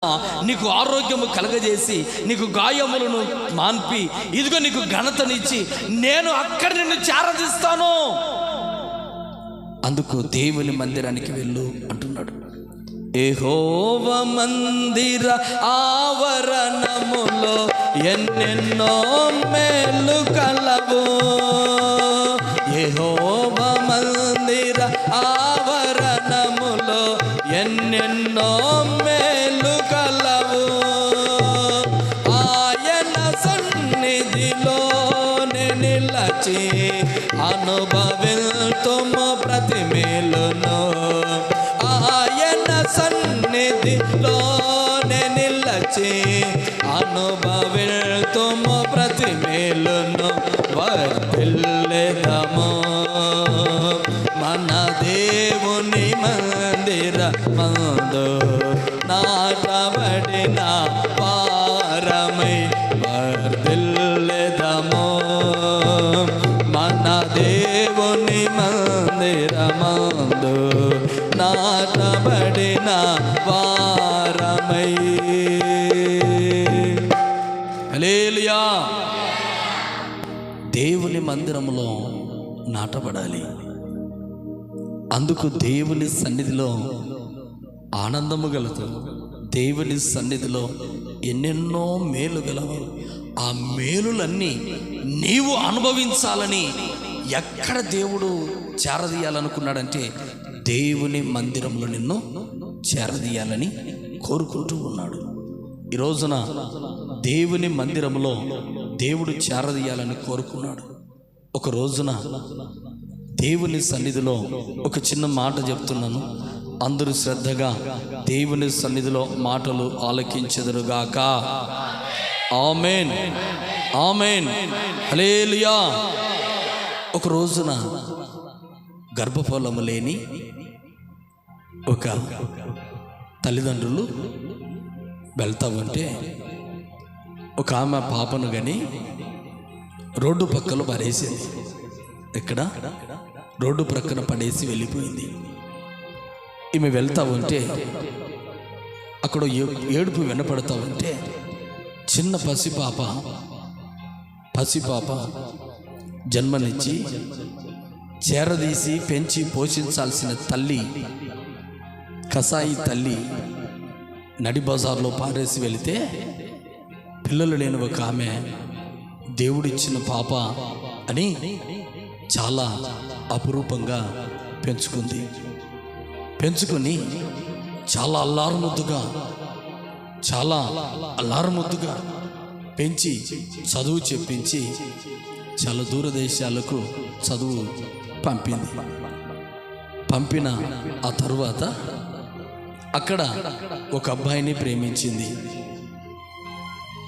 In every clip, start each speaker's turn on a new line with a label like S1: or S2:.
S1: నీకు ఆరోగ్యము కలగజేసి నీకు గాయములను మాన్పి ఇదిగో నీకు ఘనతనిచ్చి నేను అక్కడ నిన్ను చేరదీస్తాను. అందుకు దేవుని మందిరానికి వెళ్ళు అంటున్నాడు. యెహోవా మందిర ఆవరణములో ఎన్నెన్నో మేలు కలవు. యెహోవా మందిర ఆవరణములో ఎన్నెన్నో మేలు కలవు. ఆయన సన్నిధిలోనే నిలచి అనుభవిల్తుము ప్రతి మేలును. ఆయన సన్నిధిలోనే నిలచి అనుభవిల్తుము ప్రతి మేలును. వర్ధిల్లెదము మన దేవుని మందిరమందు నాటబడిన వారమై వర్ధిల్లెదము. మన దేవుని మందిరమందు నాటబడిన వారమై. హల్లెలూయా. దేవుని మందిరములో నాటబడాలి. అందుకు దేవుని సన్నిధిలో ఆనందము గలదు. దేవుని సన్నిధిలో ఎన్నెన్నో మేలు గలవు. ఆ మేలులన్నీ నీవు అనుభవించాలని ఎక్కడ దేవుడు చేరదీయాలనుకున్నాడంటే దేవుని మందిరంలో నిన్ను చేరదీయాలని కోరుకుంటూ ఉన్నాడు. ఈ రోజున దేవుని మందిరంలో దేవుడు చేరదీయాలని కోరుకున్నాడు. ఒక రోజున దేవుని సన్నిధిలో ఒక చిన్న మాట చెప్తున్నాను. అందరూ శ్రద్ధగా దేవుని సన్నిధిలో మాటలు ఆలకించెదరుగాక. ఆమేన్, ఆమేన్, హల్లెలూయా. ఒక రోజున గర్భఫలము లేని ఒక తల్లిదండ్రులు వెళ్తా ఉంటే ఒక ఆమె పాపను గని రోడ్డు పక్కలో పడేసింది. ఇక్కడ రోడ్డు ప్రక్కన పడేసి వెళ్ళిపోయింది. ఈమె వెళ్తా ఉంటే అక్కడ ఏడుపు వినపడతా ఉంటే చిన్న పసిపాప జన్మనిచ్చి చేరదీసి పెంచి పోషించాల్సిన తల్లి, కసాయి తల్లి నడి బజార్లో పారేసి వెళితే పిల్లలు లేని ఒక ఆమె దేవుడిచ్చిన పాప అని చాలా అపురూపంగా పెంచుకొని చాలా అల్లారుముద్దుగా పెంచి చదువు చెప్పించి చాలా దూరదేశాలకు చదువు పంపిన ఆ తరువాత అక్కడ ఒక అబ్బాయిని ప్రేమించింది.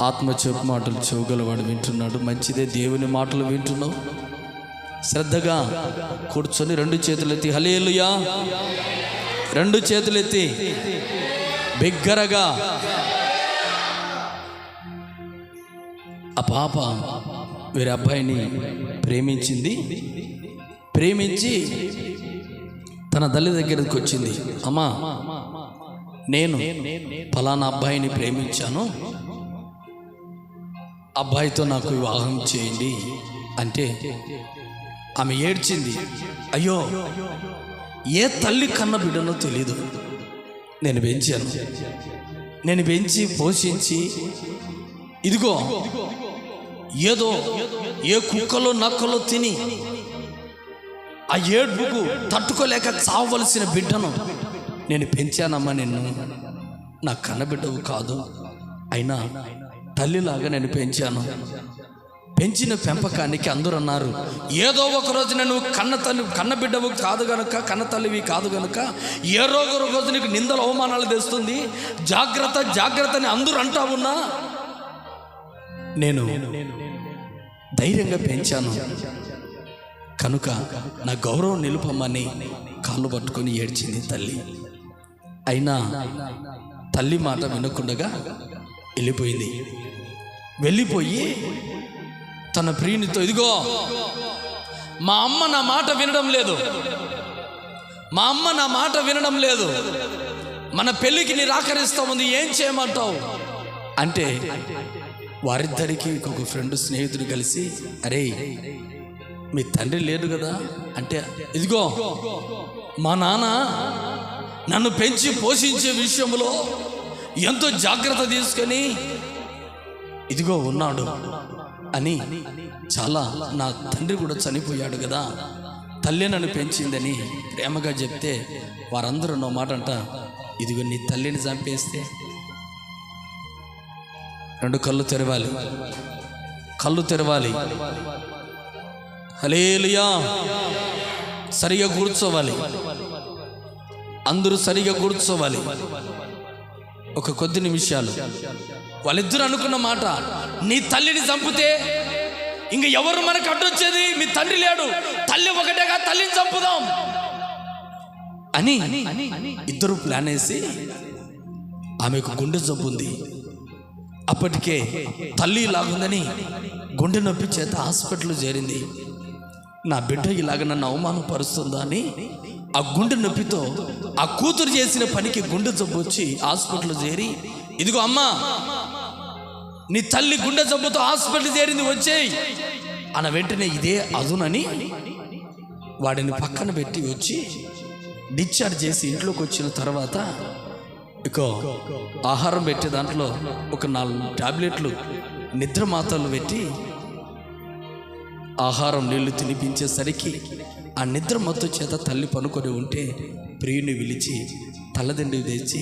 S1: ఆత్మచేపు మాటలు చెవుగలవాడు వింటున్నాడు. మంచిదే, దేవుని మాటలు వింటున్నావు. శ్రద్ధగా కూర్చొని రెండు చేతులెత్తి హల్లెలూయా, రెండు చేతులెత్తి బిగ్గరగా. ఆ పాప వేరే అబ్బాయిని ప్రేమించి తన తల్లి దగ్గరికి వచ్చింది. అమ్మా, నేను ఫలానా అబ్బాయిని ప్రేమించాను, అబ్బాయితో నాకు వివాహం చేయండి అంటే ఆమె ఏడ్చింది. అయ్యో, ఏ తల్లి కన్న బిడ్డనో తెలీదు. నేను పెంచి పోషించి ఇదిగో ఏదో ఏ కుక్కలో నక్కలో తిని ఆ ఏడ్పుకు తట్టుకోలేక చావవలసిన బిడ్డను నేను పెంచానమ్మా. నిన్ను నా కన్నబిడ్డవు కాదు, అయినా తల్లిలాగా నేను పెంచిన పెంపకానికి అందరూ అన్నారు, ఏదో ఒక రోజు నేను కన్నబిడ్డవు కాదు గనుక, కన్న తల్లివి కాదు గనుక ఏ రోజు నీకు నిందలు అవమానాలు తెస్తుంది, జాగ్రత్త అని అందరూ అంటా ఉన్నా నేను ధైర్యంగా పెంచాను కనుక నా గౌరవం నిలుపమని కాళ్ళు పట్టుకొని ఏడ్చింది తల్లి. అయినా తల్లి మాట వినకుండగా వెళ్ళిపోయి తన ప్రియునితో, ఇదిగో మా అమ్మ నా మాట వినడం లేదు, మన పెళ్ళికి నిరాకరిస్తా ఉంది, ఏం చేయమంటావు అంటే వారిద్దరికి ఇంకొక ఫ్రెండ్ స్నేహితుడు కలిసి, అరే మీ తండ్రి లేడు కదా అంటే, ఇదిగో మా నాన్న నన్ను పెంచి పోషించే విషయంలో ఎంతో జాగ్రత్త తీసుకొని ఇదిగో ఉన్నాడు అని, చాలా నా తండ్రి కూడా చనిపోయాడు కదా, తల్లి నన్ను పెంచిందని ప్రేమగా చెప్తే వారందరూ నా మాట అంట, ఇదిగో నీ తల్లిని చంపేస్తే. రెండు కళ్ళు తెరవాలి, కళ్ళు తెరవాలి. హల్లెలూయా. సరిగా కూర్చోవాలి, అందరూ సరిగా కూర్చోవాలి. ఒక కొద్ది నిమిషాలు వాళ్ళిద్దరూ అనుకున్న మాట, నీ తల్లిని చంపితే ఇంక ఎవరు మనకు అడ్డొచ్చేది, మీ తండ్రి లేడు, తల్లి ఒకటేగా, తల్లిని చంపుదాం అని ఇద్దరు ప్లాన్ వేసి, ఆమెకు గుండె జబ్బు ఉంది, అప్పటికే తల్లి ఇలాగుందని గుండె నొప్పి చేత హాస్పిటల్ చేరింది. నా బిడ్డ ఇలాగ నన్ను అవమానపరుస్తుందా అని ఆ గుండె నొప్పితో ఆ కూతురు చేసిన పనికి గుండె జబ్బు వచ్చి హాస్పిటల్ చేరి, ఇదిగో అమ్మా నీ తల్లి గుండె జబ్బుతో హాస్పిటల్ చేరింది, వచ్చేయి అన్న వెంటనే ఇదే అదునని వాడిని పక్కన పెట్టి వచ్చి డిశ్చార్జ్ చేసి ఇంట్లోకి వచ్చిన తర్వాత ఇక ఆహారం పెట్టే దాంట్లో ఒక 4 టాబ్లెట్లు నిద్ర మాత్రలు పెట్టి ఆహారం నీళ్లు తినిపించేసరికి ఆ నిద్ర మత్తు చేత తల్లి పనుకొని ఉంటే ప్రియుని పిలిచి తలదిండి తెచ్చి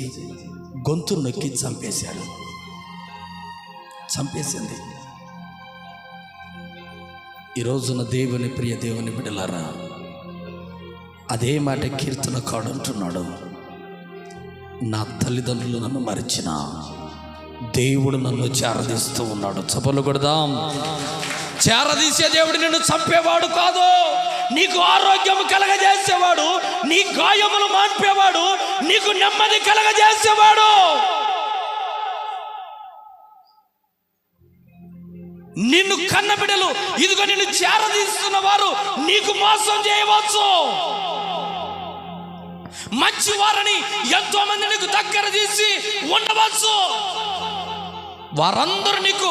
S1: గొంతు నొక్కి చంపేశాడు. చంపేసింది. ఈరోజున దేవుని ప్రియ దేవుని బిడ్డలారా, అదే మాట కీర్తనకారుడు అంటున్నాడు, నా తల్లిదండ్రులు నన్ను మరిచిన దేవుడు నన్ను చేరదీస్తూ ఉన్నాడు. చప్పలు కొడదాం. చేరదీసే దేవుడు నిన్ను చంపేవాడు కాదు, నీకు ఆరోగ్యం కలగజేసేవాడు, నీ గాయములు మాన్పేవాడు, నీకు నెమ్మది కలగజేసేవాడు. నిన్ను కన్న బిడ్డలు ఇదిగో నిన్ను చేరదీస్తున్న వారు నీకు మోసం చేయవచ్చు. మంచి వారిని ఎంతో మంది నీకు దగ్గర తీసి ఉండవచ్చు, వారందరూ నీకు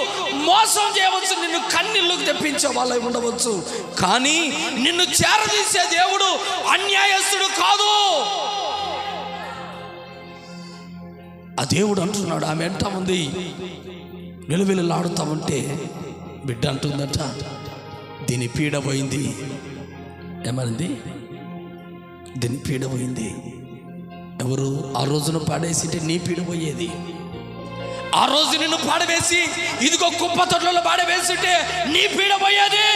S1: మోసం చేయవచ్చు, నిన్ను కన్నీళ్ళకు తెప్పించే వాళ్ళై ఉండవచ్చు. కానీ నిన్ను చేరదీసే దేవుడు అన్యాయస్తుడు కాదు. ఆ దేవుడు అంటున్నాడు, ఆమె అంటా ఉంది, నిలువెల్లాడుతా ఉంటే బిడ్డ అంటుందట, దీని పీడ పోయింది. ఏమనింది? దీని పీడ పోయింది. ఎవరు ఆ రోజున పాడేసింటే నీ పీడ పోయేది. ఆ రోజు నిన్ను పాడవేసి ఇదిగో కుప్ప తొట్లలో పాడవేసింటే నీ పీడ పోయేది.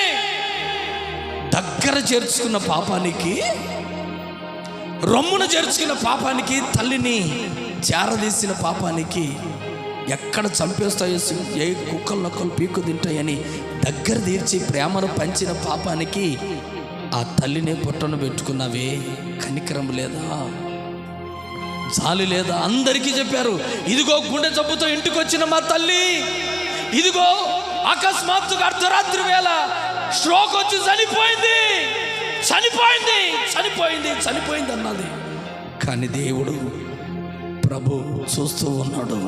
S1: దగ్గర చేర్చుకున్న పాపానికి, రొమ్మున చేర్చుకున్న పాపానికి, తల్లిని చేరదీసిన పాపానికి ఎక్కడ చంపేస్తాయో, ఏ కుక్కలు నక్కలు పీకు తింటాయని దగ్గర తీర్చి ప్రేమను పంచిన పాపానికి ఆ తల్లిని పొట్టను పెట్టుకున్నావే, కనికరం లేదా, జాలి లేదా? అందరికీ చెప్పారు, ఇదిగో గుండె జబ్బుతో ఇంటికి వచ్చిన మా తల్లి, ఇదిగో అకస్మాత్తుగా అర్ధరాత్రి వేళ స్ట్రోక్ వచ్చి చనిపోయింది, చనిపోయింది, చనిపోయింది, చనిపోయింది అన్నది. కానీ దేవుడు ప్రభు చూస్తూ ఉన్నాడు.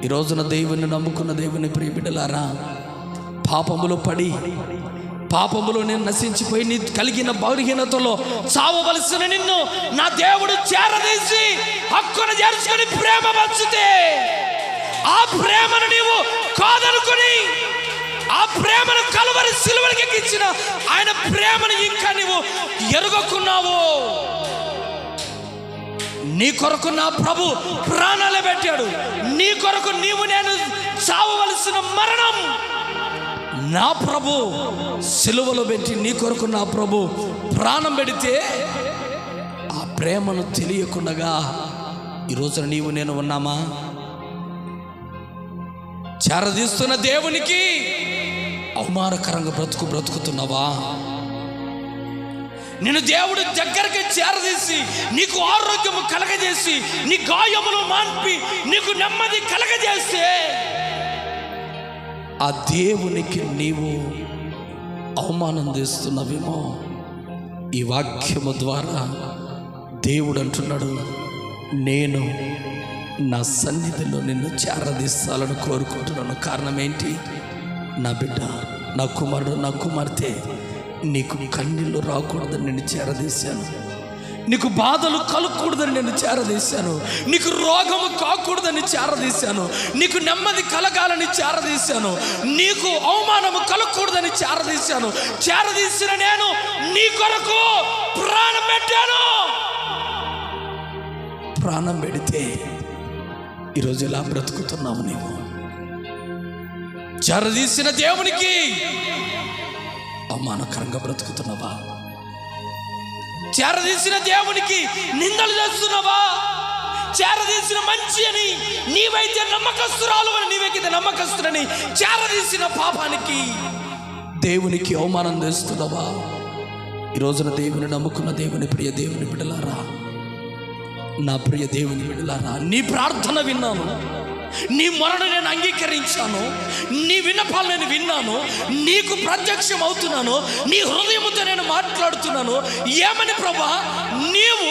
S1: ఈ రోజున దేవుని నమ్ముకున్న దేవుని ప్రియ బిడ్డలారా, పాపములో పడి పాపములో నేను నశించిపోయి నీ కలిగిన బలహీనతలో చావవలసిన నిన్ను నా దేవుడు చేరదీసి హక్కును చేర్చుకొని ప్రేమ పంచితే, ఆ ప్రేమను నీవు కాదనుకొని ఆ ప్రేమను కలువరి సిలువకి ఎక్కించిన ఆయన ప్రేమను ఇంకా నీవు ఎరుగకున్నావు. నీ కొరకు నా ప్రభు ప్రాణాలే పెట్టాడు. నీ కొరకు నీవు నేను చావవలసిన మరణం నా ప్రభు సిలువలో పెట్టి నీ కొరకు నా ప్రభు ప్రాణం పెడితే, ఆ ప్రేమను తెలియకుండగా ఈరోజున నీవు నేను ఉన్నామా? చేరదీస్తున్న దేవునికి అవమానకరంగా బ్రతుకుతున్నావా? నిన్ను దేవుడు దగ్గరికి చేరదీసి నీకు ఆరోగ్యము కలగజేసి నీ గాయములు మాన్పి నీకు నెమ్మది కలగజేస్తే, ఆ దేవునికి నీవు అవమానం చేస్తున్నావేమో. ఈ వాక్యము ద్వారా దేవుడు అంటున్నాడు, నేను నా సన్నిధిలో నిన్ను చేరదీస్తాలని కోరుకుంటున్నాను. కారణం ఏంటి? నా బిడ్డ, నా కుమారుడు, నా కుమార్తె, నీకు కన్నీళ్ళు రాకూడదని నేను చేరదీశాను. నీకు బాధలు కలగకూడదని నేను చేరదీశాను. నీకు రోగము కాకూడదని చేరదీశాను. నీకు నెమ్మది కలగాలని చేరదీశాను. నీకు అవమానము కలగకూడదని చేరదీశాను. చేరదీసిన నేను నీ కొరకు ప్రాణం పెట్టాను. ప్రాణం పెడితే ఈరోజు ఎలా బ్రతుకుతున్నావు నీవు? చేరదీసిన దేవునికి అవమానకరంగా బ్రతుకుతున్నావా? చేరదీసిన దేవునికి నిందలు చేస్తున్నావా? చేరదీసిన మంచి అని నీవైతే నమ్మకస్తురాలు అని, నీవైతే నమ్మకస్తురని చేరదీసిన పాపానికి దేవునికి అవమానం చేస్తున్నావా? ఈ రోజున దేవుని నమ్ముకున్న దేవుని ప్రియ దేవుని బిడ్డలారా, నా ప్రియ దేవుని బిడ్డలారా, నీ ప్రార్థన విన్నాను, నీ మొరను నేను అంగీకరించాను, నీ విన్నపాలు నేను విన్నాను, నీకు ప్రత్యక్షం అవుతున్నాను, నీ హృదయముతో నేను మాట్లాడుతున్నాను. ఏమని ప్రభా? నీవు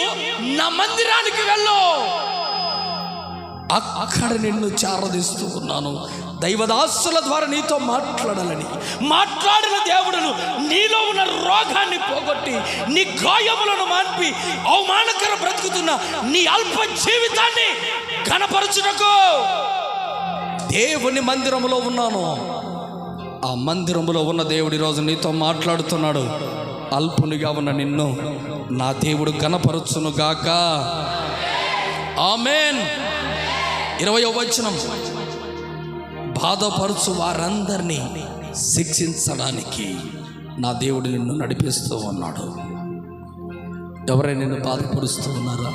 S1: నా మందిరానికి వెళ్ళు, అక్కడ నిన్ను చేరదీస్తూ ఉన్నాను. దైవదాసుల ద్వారా నీతో మాట్లాడాలని మాట్లాడిన దేవుడును నీలో ఉన్న రోగాన్ని పోగొట్టి నీ గాయములను మాన్పి అవమానకర బ్రతుకుతున్న నీ అల్ప జీవితాన్ని ఘనపరచుటకు దేవుని మందిరములో ఉన్నాను. ఆ మందిరములో ఉన్న దేవుడు ఈరోజు నీతో మాట్లాడుతున్నాడు. అల్పునిగా ఉన్న నిన్ను నా దేవుడు ఘనపరచును గాక. ఆమేన్. 20వ వచనం, బాధపరచు వారందరినీ శిక్షించడానికి నా దేవుడు నిన్ను నడిపిస్తూ ఉన్నాడు. ఎవరైనా నిన్ను బాధపరుస్తూ ఉన్నారా?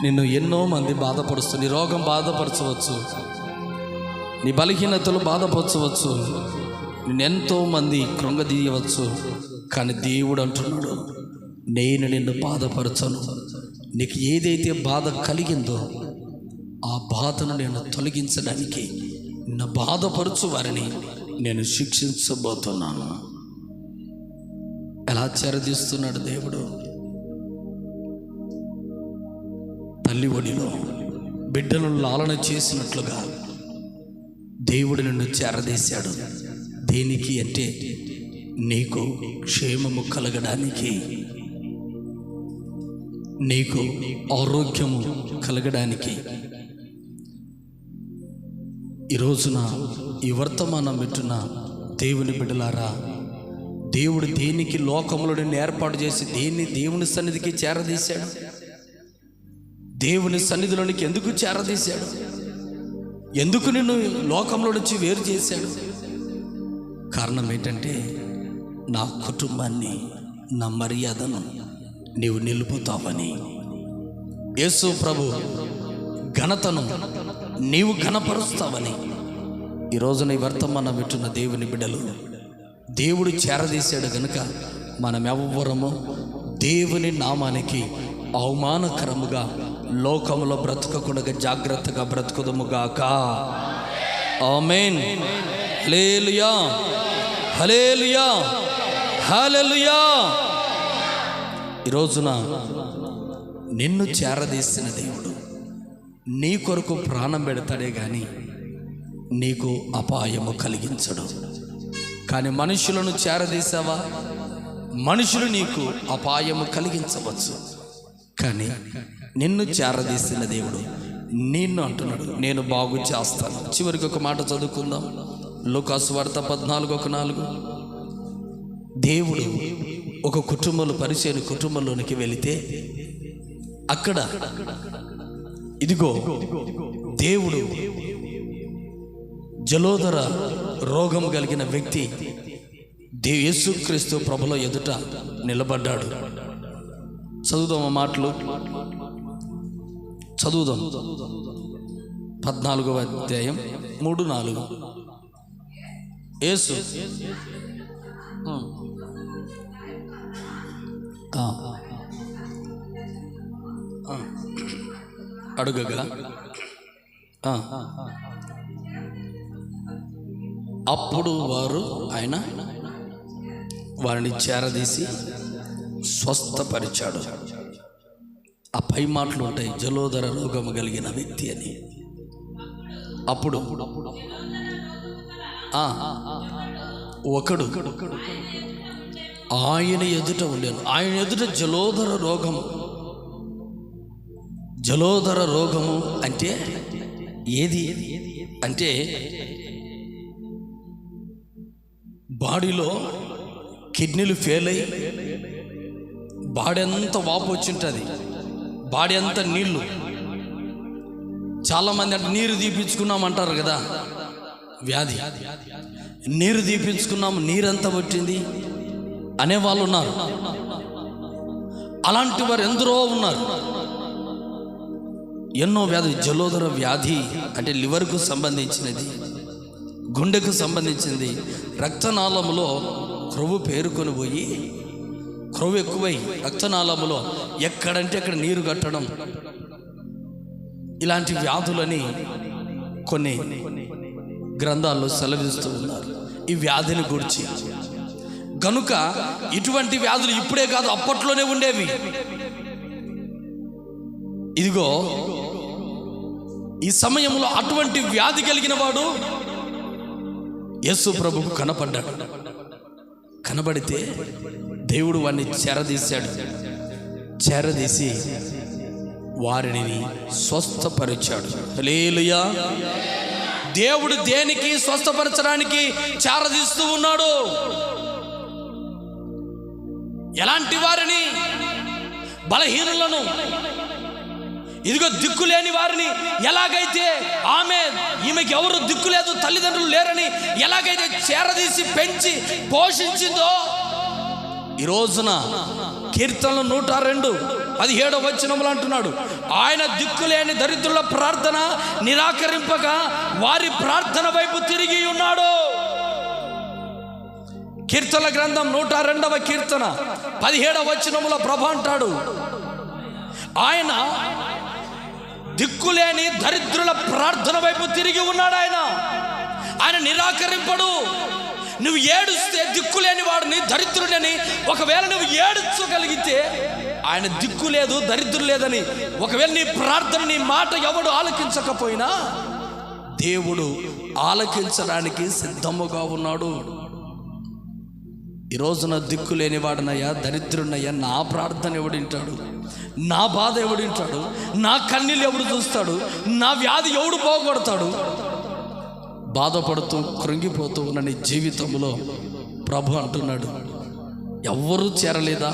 S1: నిన్ను ఎన్నో మంది బాధపరుస్తూ, నీ రోగం బాధపరచవచ్చు, నీ బలహీనతలు బాధపరచవచ్చు, నిన్నెంతో మంది కృంగదీయవచ్చు. కానీ దేవుడు అంటున్నాడు, నేను నిన్ను బాధపరచను. నీకు ఏదైతే బాధ కలిగిందో ఆ బాధను నేను తొలగించడానికి నిన్ను బాధపరచు వారిని నేను శిక్షించబోతున్నాను. ఎలా చేరదీస్తున్నాడు దేవుడు? తల్లి ఒడిలో బిడ్డలను లాలన చేసినట్లుగా దేవుడు నిన్ను చేరదీశాడు. దేనికి అంటే నీకు క్షేమము కలగడానికి, నీకు ఆరోగ్యము కలగడానికి. ఈ రోజున ఈ వర్తమానం వింటున్న దేవుని బిడ్డలారా, దేవుడు దేనికి లోకములో నిన్ను ఏర్పాటు చేసి దేవుని సన్నిధికి చేరదీశాడు? దేవుని సన్నిధిలోనికి ఎందుకు చేరదీశాడు? ఎందుకు నిన్ను లోకంలో నుంచి వేరు చేశాడు? కారణం ఏంటంటే నా కుటుంబాన్ని, నా మర్యాదను నీవు నిలుపుతావని. యేసు ప్రభు ఘనతను నీవు ఘనపరుస్తావని. ఈ రోజున ఈ వర్తమానం వింటున్న దేవుని బిడ్డలు, దేవుడు చేరదీశాడు గనుక మనం ఎవ్వరము దేవుని నామానికి అవమానకరముగా లోకములో బ్రతకకుండా జాగ్రత్తగా బ్రతుకుదముగాక. ఆమేన్. హల్లెలూయా, హల్లెలూయా, హల్లెలూయా. ఈ రోజున నిన్ను చేరదీసిన దేవుడు నీ కొరకు ప్రాణం పెడతాడే కానీ నీకు అపాయము కలిగించడు. కానీ మనుషులను చేరదీసావా, మనుషులు నీకు అపాయము కలిగించవచ్చు. కానీ నిన్ను చేరదీసిన దేవుడు నిన్ను అంటున్నాడు, నేను బాగు చేస్తాను. చివరికి ఒక మాట చదువుకుందాం. లూకాసు వార్త 14:4. దేవుడు ఒక కుటుంబంలో, పరిచయ కుటుంబంలోనికి వెళితే అక్కడ ఇదిగో దేవుడు జలోదర రోగం కలిగిన వ్యక్తి యేసుక్రీస్తు ప్రభుల ఎదుట నిలబడ్డాడు. చదువుదాం ఆ మాటలు, చదువుదాం. 14వ అధ్యాయం 3-4. యేసు అడుగగా అప్పుడు ఆయన వారిని చేరదీసి స్వస్థపరిచాడు. ఆ పై మాటలు ఉంటాయి, జలోదర రోగము కలిగిన వ్యక్తి అని. అప్పుడు ఒకడు ఆయన ఎదుట ఉండేను. ఆయన ఎదుట జలోదర రోగము అంటే ఏది అంటే బాడీలో కిడ్నీలు ఫెయిల్ అయ్యి బాడీ అంతా వాపు వచ్చింటుంది, బాడీ అంతా నీళ్ళు. చాలామంది అంటే నీరు తీపించుకున్నామంటారు కదా, వ్యాధి. నీరు తీపించుకున్నాము, నీరంతా పట్టింది అనేవాళ్ళు ఉన్నారు. అలాంటి వారు ఎందరో ఉన్నారు. ఎన్నో వ్యాధి, జలోదర వ్యాధి అంటే లివర్కు సంబంధించినది, గుండెకు సంబంధించింది. రక్తనాళములో క్రొవ్వు పేరుకొని పోయి, క్రొవ్వు ఎక్కువై రక్తనాళములో ఎక్కడంటే అక్కడ నీరు కట్టడం, ఇలాంటి వ్యాధులని కొన్ని గ్రంథాల్లో సెలవిస్తూ ఉన్నారు ఈ వ్యాధిని గురించి. కనుక ఇటువంటి వ్యాధులు ఇప్పుడే కాదు, అప్పట్లోనే ఉండేవి. ఇదిగో ఈ సమయంలో అటువంటి వ్యాధి కలిగిన వాడు యేసు ప్రభుకు కనపడ్డాడు. కనబడితే దేవుడు వారిని చేరదీసి వారిని స్వస్థపరిచాడు. హల్లెలూయా. దేవుడు దేనికి స్వస్థపరచడానికి చేరదీస్తూ ఉన్నాడు? ఎలాంటి వారిని? బలహీనులను, ఇదిగో దిక్కులేని వారిని. ఎలాగైతే ఈమెకి ఎవరు దిక్కు లేదు, తల్లిదండ్రులు లేరని ఎలాగైతే చేరదీసి పెంచి పోషించిందో, ఈ రోజున కీర్తనలు 102:17 అంటున్నాడు, ఆయన దిక్కులేని దరిద్రుల ప్రార్థన నిరాకరింపగా వారి ప్రార్థన వైపు తిరిగి ఉన్నాడు. కీర్తన గ్రంథం 102వ కీర్తన 17వ ప్రభు అంటాడు, ఆయన దిక్కులేని దరిద్రుల ప్రార్థన వైపు తిరిగి ఉన్నాడు. ఆయన నిరాకరింపడు. నువ్వు ఏడుస్తే దిక్కులేని వాడిని, దరిద్రుడని ఒకవేళ నువ్వు ఏడ్చగలిగితే ఆయన దిక్కు లేదు, దరిద్రులు లేదని ఒకవేళ నీ ప్రార్థన, నీ మాట ఎవడు ఆలకించకపోయినా దేవుడు ఆలకించడానికి సిద్ధముగా ఉన్నాడు. ఈ రోజున దిక్కు లేని వాడనయ్యా, దరిద్రునయ్యా, నా ప్రార్థన ఎవడింటాడు? నా బాధ ఎవడింటాడు? నా కన్నీళ్ళు ఎవడు చూస్తాడు? నా వ్యాధి ఎవడు పోగొడతాడు? బాధపడుతూ కృంగిపోతూ ఉన్న నీ జీవితంలో ప్రభు అంటున్నాడు, ఎవ్వరూ చేరలేదా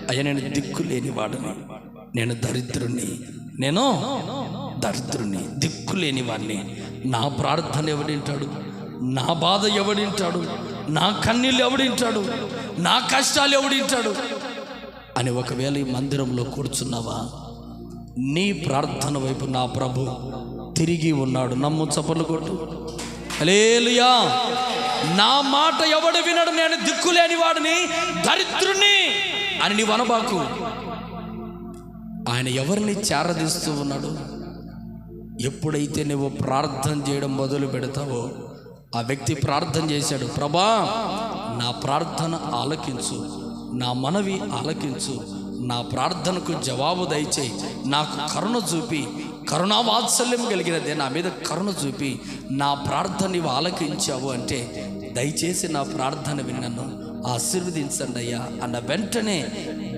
S1: అయ్యా? నేను దిక్కు లేని వాడిని, నేను దరిద్రుణ్ణి, దిక్కు లేని వాడిని. నా ప్రార్థన ఎవడింటాడు? నా బాధ ఎవడింటాడు? నా కన్నీళ్ళు ఎవడింటాడు? నా కష్టాలు ఎవడింటాడు అని ఒకవేళ ఈ మందిరంలో కూర్చున్నావా, నీ ప్రార్థన వైపు నా ప్రభు తిరిగి ఉన్నాడు. నమ్ము, చప్పట్లు కొట్టు. హల్లెలూయా. నా మాట ఎవడు వినడు, నేను దిక్కులేని వాడిని, దరిద్రుణ్ణి అని నీవు అనబాకు. ఆయన ఎవరిని చేరదీస్తూ ఉన్నాడు? ఎప్పుడైతే నువ్వు ప్రార్థన చేయడం మొదలు పెడతావో, ఆ వ్యక్తి ప్రార్థన చేశాడు, ప్రభా నా ప్రార్థన ఆలకించు, నా మనవి ఆలకించు, నా ప్రార్థనకు జవాబు దయచేయి, నాకు కరుణ చూపి, కరుణా వాత్సల్యం కలిగినదే నా మీద కరుణ చూపి నా ప్రార్థన నీవు ఆలకించావు అంటే, దయచేసి నా ప్రార్థన విని నన్ను ఆశీర్వదించండి అయ్యా అన్న వెంటనే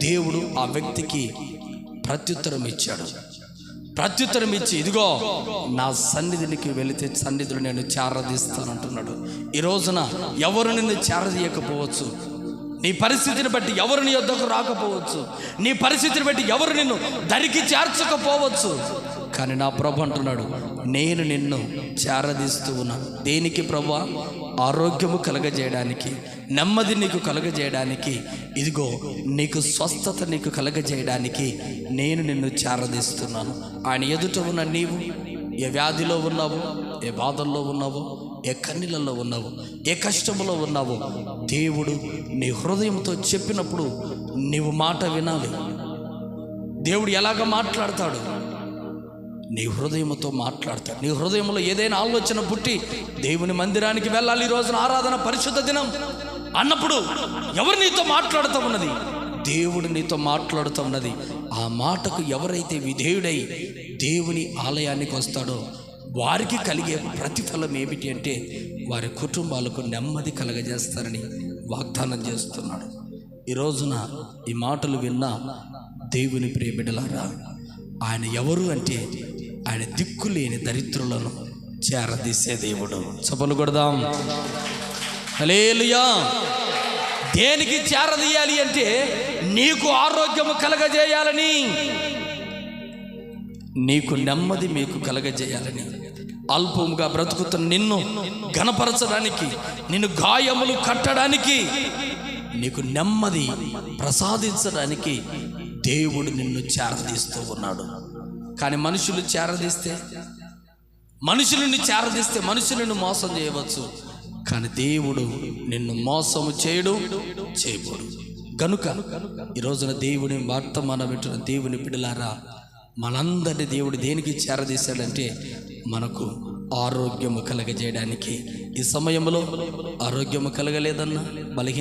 S1: దేవుడు ఆ వ్యక్తికి ప్రత్యుత్తరం ఇచ్చాడు. ప్రత్యుత్తరం ఇచ్చి, ఇదిగో నా సన్నిధికి వెళితే సన్నిధిలో నేను చేరదీస్తానంటున్నాడు. ఈ రోజున ఎవరు నిన్ను చేరదీయకపోవచ్చు, నీ పరిస్థితిని బట్టి ఎవరు నీ యొద్దకు రాకపోవచ్చు, నీ పరిస్థితిని బట్టి ఎవరు నిన్ను దరికి చేర్చకపోవచ్చు, కానీ నా ప్రభు అంటున్నాడు, నేను నిన్ను చేరదీస్తూ ఉన్నాను. దేనికి ప్రభువా? ఆరోగ్యము కలగజేయడానికి, నెమ్మది నీకు కలగజేయడానికి, ఇదిగో నీకు స్వస్థత నీకు కలగజేయడానికి నేను నిన్ను చేరదీస్తున్నాను. ఆయన ఎదుట ఉన్న నీవు ఏ వ్యాధిలో ఉన్నావో, ఏ బాధల్లో ఉన్నావో, ఏ కన్నీళ్ళల్లో ఉన్నావో, ఏ కష్టంలో ఉన్నావో, దేవుడు నీ హృదయంతో చెప్పినప్పుడు నీవు మాట వినాలి. దేవుడు ఎలాగ మాట్లాడతాడు? నీ హృదయంతో మాట్లాడతాడు. నీ హృదయంలో ఏదైనా ఆలోచన పుట్టి దేవుని మందిరానికి వెళ్ళాలి, ఈ రోజున ఆరాధన, పరిశుద్ధ దినం అన్నప్పుడు ఎవరు నీతో మాట్లాడుతూ ఉన్నది? దేవుడు నీతో మాట్లాడుతూ ఉన్నది. ఆ మాటకు ఎవరైతే విధేయుడై దేవుని ఆలయానికి వస్తాడో వారికి కలిగే ప్రతిఫలం ఏమిటి అంటే వారి కుటుంబాలకు నెమ్మది కలగజేస్తారని వాగ్దానం చేస్తున్నాడు. ఈ రోజున ఈ మాటలు విన్న దేవుని ప్రియ బిడ్డలారా, ఆయన ఎవరు అంటే ఆయన దిక్కులేని దరిద్రులను చేరదీసే దేవుడు. చప్పలు కొడదాం. హల్లెలూయా. దేనికి చేరదీయాలి అంటే నీకు ఆరోగ్యము కలగజేయాలని, నీకు నెమ్మది మీకు కలగజేయాలని, అల్పముగా బ్రతుకుతున్న నిన్ను ఘనపరచడానికి, నిన్ను గాయములు కట్టడానికి, నీకు నెమ్మది ప్రసాదించడానికి దేవుడు నిన్ను చేరదీస్తూ ఉన్నాడు. కానీ మనుషులను చేరదీస్తే మనుషులను మోసం చేయవచ్చు, కానీ దేవుడు నిన్ను మోసము చేయబోడు. గనుక ఈ రోజున దేవుని వర్తమానం వింటున్న దేవుని బిడ్డలారా, మనందరినీ దేవుడు దేనికి చేరదీశాడంటే మనకు ఆరోగ్యము కలగజేయడానికి. ఈ సమయంలో ఆరోగ్యము కలగలేదన్నా, బలహీన